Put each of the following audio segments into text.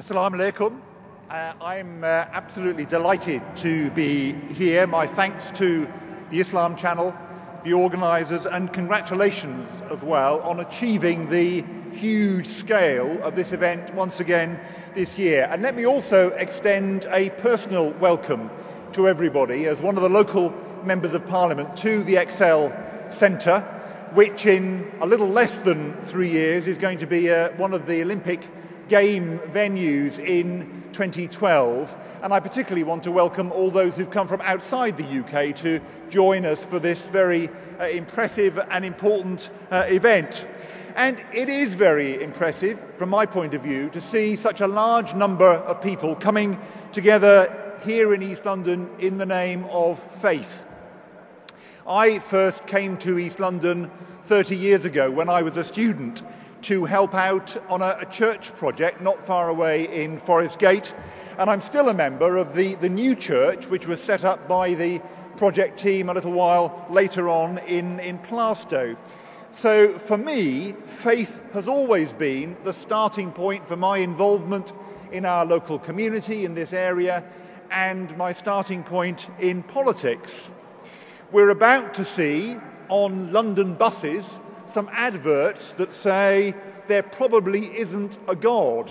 Assalamu alaikum. I'm absolutely delighted to be here. My thanks to the Islam Channel, the organisers, and congratulations as well on achieving the huge scale of this event once again this year. And let me also extend a personal welcome to everybody as one of the local members of Parliament to the Excel Centre, which in a little less than 3 years is going to be one of the Olympic game venues in 2012, and I particularly want to welcome all those who've come from outside the UK to join us for this very impressive and important event. And it is very impressive from my point of view to see such a large number of people coming together here in East London in the name of faith. I first came to East London 30 years ago when I was a student to help out on a church project not far away in Forest Gate, and I'm still a member of the new church which was set up by the project team a little while later on in Plaistow. So for me, faith has always been the starting point for my involvement in our local community in this area and my starting point in politics. We're about to see on London buses some adverts that say there probably isn't a God,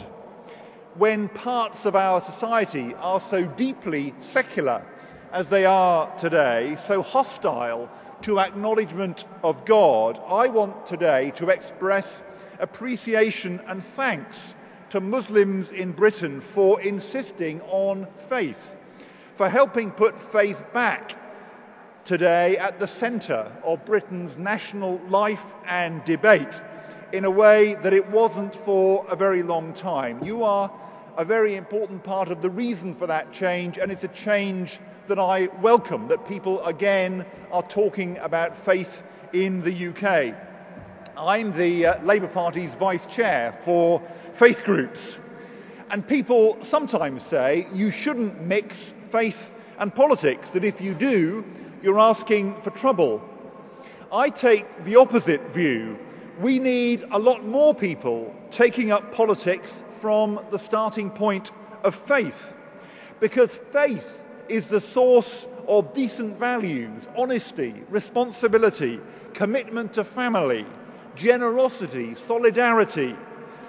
when parts of our society are so deeply secular as they are today, so hostile to acknowledgement of God. I want today to express appreciation and thanks to Muslims in Britain for insisting on faith, for helping put faith back today at the centre of Britain's national life and debate in a way that it wasn't for a very long time. You are a very important part of the reason for that change, and it's a change that I welcome, that people again are talking about faith in the UK. I'm the Labour Party's Vice Chair for faith groups, and people sometimes say you shouldn't mix faith and politics, that if you do, you're asking for trouble. I take the opposite view. We need a lot more people taking up politics from the starting point of faith, because faith is the source of decent values, honesty, responsibility, commitment to family, generosity, solidarity,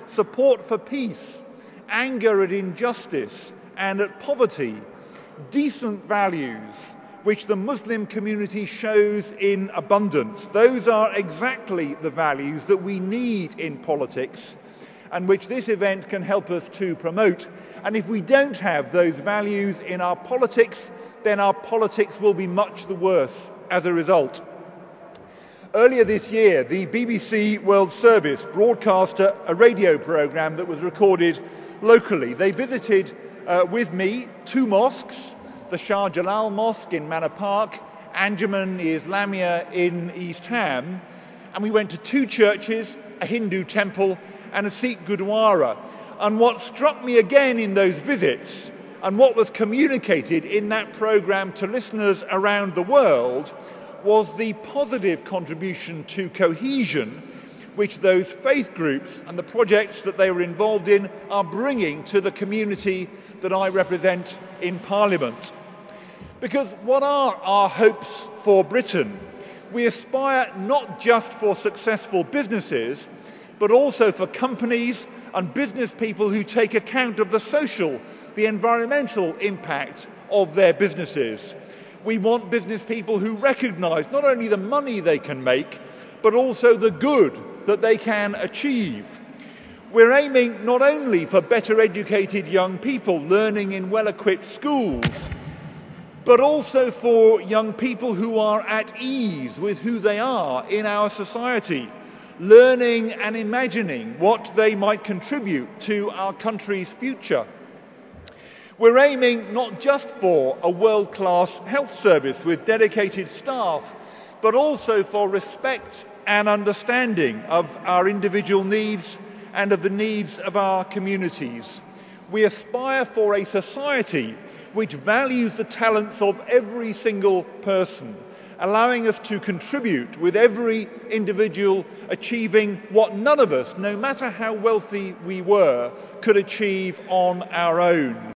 support for peace, anger at injustice and at poverty, decent values which the Muslim community shows in abundance. Those are exactly the values that we need in politics and which this event can help us to promote. And if we don't have those values in our politics, then our politics will be much the worse as a result. Earlier this year, the BBC World Service broadcast a radio programme that was recorded locally. They visited with me 2 mosques, the Shah Jalal Mosque in Manor Park, Anjuman Islamia in East Ham, and we went to 2 churches, a Hindu temple and a Sikh Gurdwara. And what struck me again in those visits, and what was communicated in that programme to listeners around the world, was the positive contribution to cohesion which those faith groups and the projects that they were involved in are bringing to the community that I represent in Parliament. Because what are our hopes for Britain? We aspire not just for successful businesses, but also for companies and business people who take account of the social, the environmental impact of their businesses. We want business people who recognise not only the money they can make, but also the good that they can achieve. We're aiming not only for better educated young people learning in well-equipped schools, but also for young people who are at ease with who they are in our society, learning and imagining what they might contribute to our country's future. We're aiming not just for a world-class health service with dedicated staff, but also for respect and understanding of our individual needs and of the needs of our communities. We aspire for a society which values the talents of every single person, allowing us to contribute with every individual achieving what none of us, no matter how wealthy we were, could achieve on our own.